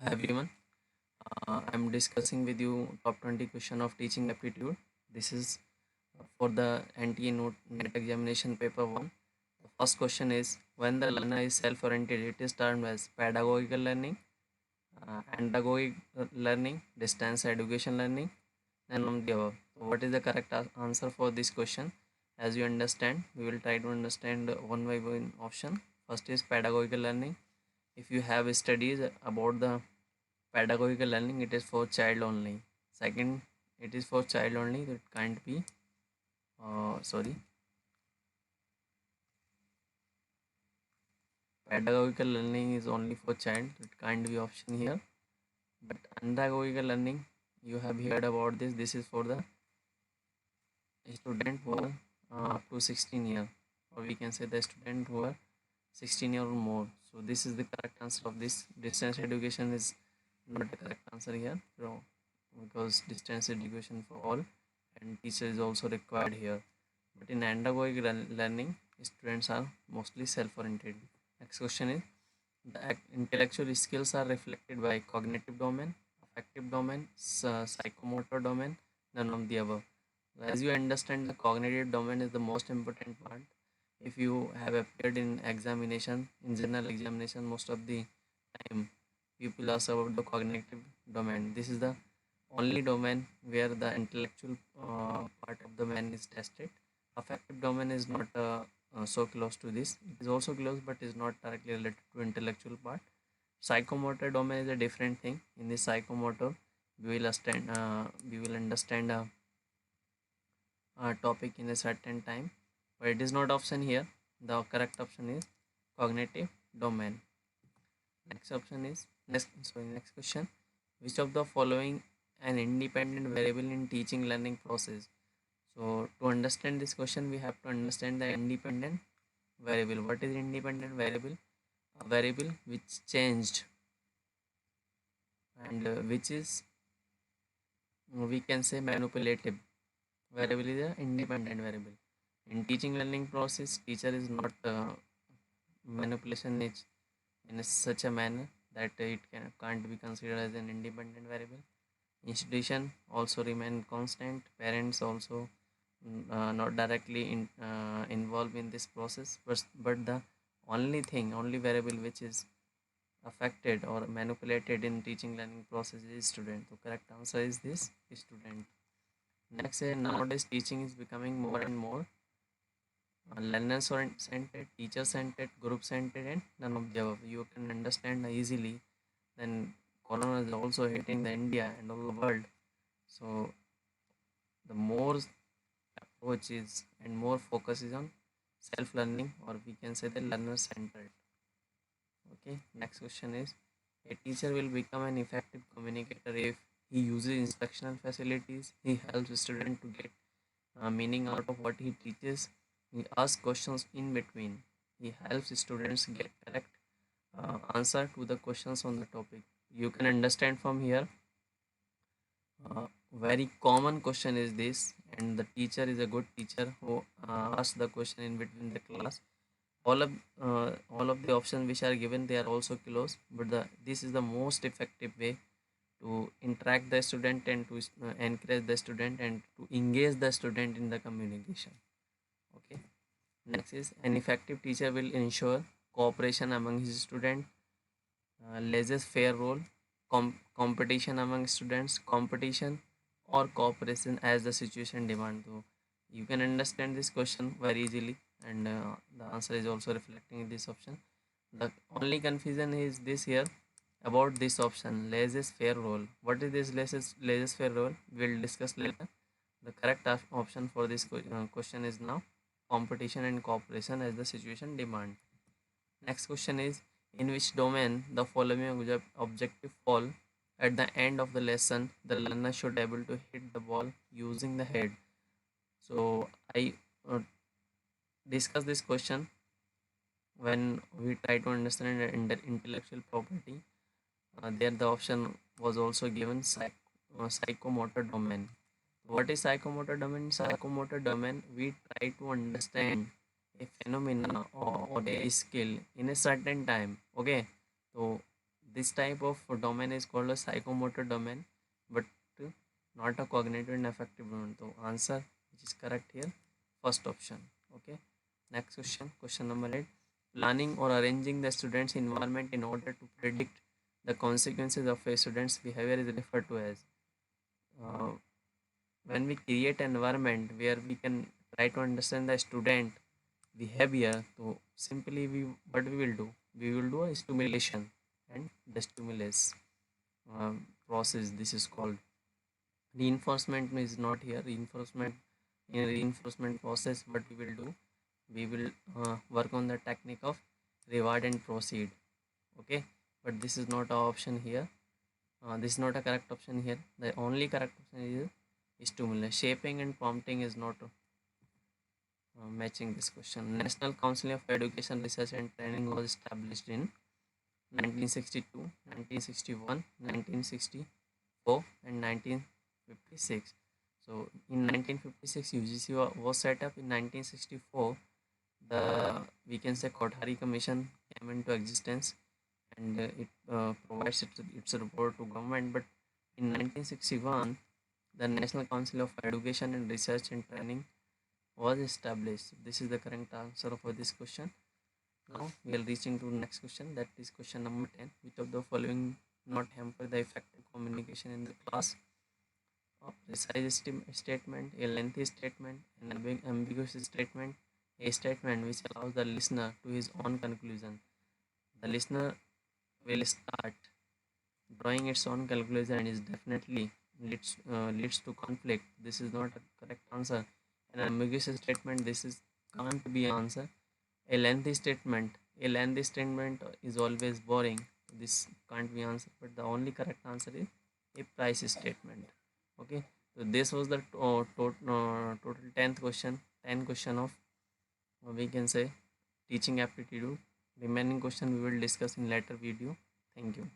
Hi everyone. I'm discussing with you top 20 question of teaching aptitude. This is for the NTA NET examination paper 1. The first question is when the learner is self-oriented, it is termed as pedagogical learning, andragogic learning, distance education learning, and on the above. So what is the correct answer for this question? As you understand, we will try to understand one by one option. First is pedagogical learning. If you have studies about the pedagogical learning, it is for child only. Second, it is for child only, it can't be sorry, pedagogical learning is only for child, it can't be option here. But andragogical learning, you have heard about this is for the student who are up to 16 year, or we can say the student who are 16 year or more. So this is the correct answer of this. Distance education is not the correct answer here, so because distance education for all and teacher is also required here. But in andragogic learning, students are mostly self-oriented. Next question is the intellectual skills are reflected by cognitive domain, affective domain, psychomotor domain, none of the above. As you understand, the cognitive domain is the most important part. If you have appeared in examination, in general examination, most of the time people ask about the cognitive domain. This is the only domain where the intellectual part of the man is tested. Affective domain is not so close to this. It is also close, but is not directly related to intellectual part. Psychomotor domain is a different thing. In this psychomotor, we will understand a topic in a certain time, but it is not option here. The correct option is cognitive domain. Next option is next question. Which of the following an independent variable in teaching learning process? So to understand this question, we have to understand the independent variable. What is independent variable? A variable which changed and which is we can say manipulative. Variable is a independent variable. In teaching learning process, teacher is not manipulation is in such a manner that can't be considered as an independent variable. Institution also remain constant. Parents also not directly involved in this process, but the only variable which is affected or manipulated in teaching learning process is student. The correct answer is this student. Next, nowadays teaching is becoming more and more learner centered, teacher centered, group centered, and none of the above. You can understand easily. Then corona is also hitting the India and all the world. So the more approach is and more focus is on self learning, or we can say the learner centered. Okay, next question is a teacher will become an effective communicator if he uses instructional facilities, he helps student to get meaning out of what he teaches, he asks questions in between, he helps students get correct answer to the questions on the topic. You can understand from here. Very common question is this, and the teacher is a good teacher who asks the question in between the class. All of the options which are given, they are also close, but this is the most effective way to interact the student and to encourage the student and to engage the student in the communication. Okay. Next is an effective teacher will ensure cooperation among his student, laissez-faire role, competition among students, competition or cooperation as the situation demand. So you can understand this question very easily, and the answer is also reflecting in this option. The only confusion is this here about this option, laissez-faire role. What is this laissez-faire role? We'll discuss later. The correct option for this question is now competition and cooperation as the situation demand. Next question is in which domain the following objective fall at the end of the lesson the learner should able to hit the ball using the head. So I uh, discuss this question when we try to understand the intellectual property. There the option was also given psychomotor domain. What is psychomotor domain? Psychomotor domain, we try to understand a phenomena or a skill in a certain time. Okay, so This type of domain is called a psychomotor domain, but not a cognitive and affective domain. So answer which is correct here, first option. Okay. Next question, question number 8. Planning or arranging the student's environment in order to predict the consequences of a student's behavior is referred to as. Uh, when we create an environment where we can try to understand the student behavior, so simply what we will do a stimulation and the stimulus process. This is called reinforcement. Is not here reinforcement. In reinforcement process, what we will do, we will work on the technique of reward and proceed. Okay, but this is not our option here. This is not a correct option here. The only correct option is stimulus. Shaping and prompting is not matching this question. National Council of Education Research and Training was established in 1962, 1961, 1964 and 1956. So in 1956 UGC was set up. In 1964 the, we can say, Kothari Commission came into existence, and it provides its report to government. But in 1961 the National Council of Education and Research and Training was established. This is the correct answer for this question. Now we are reaching to the next question, that is question number 10. Which of the following not hamper the effective communication in the class? A precise statement, a lengthy statement, an ambiguous statement, a statement which allows the listener to his own conclusion. The listener will start drawing its own conclusion and is definitely leads to conflict. This is not a correct answer. An ambiguous statement, this is can't be answer. A lengthy statement is always boring. This can't be answered. But the only correct answer is a price statement. Okay. So this was the total 10th question. 10 question of we can say teaching aptitude. Remaining question we will discuss in later video. Thank you.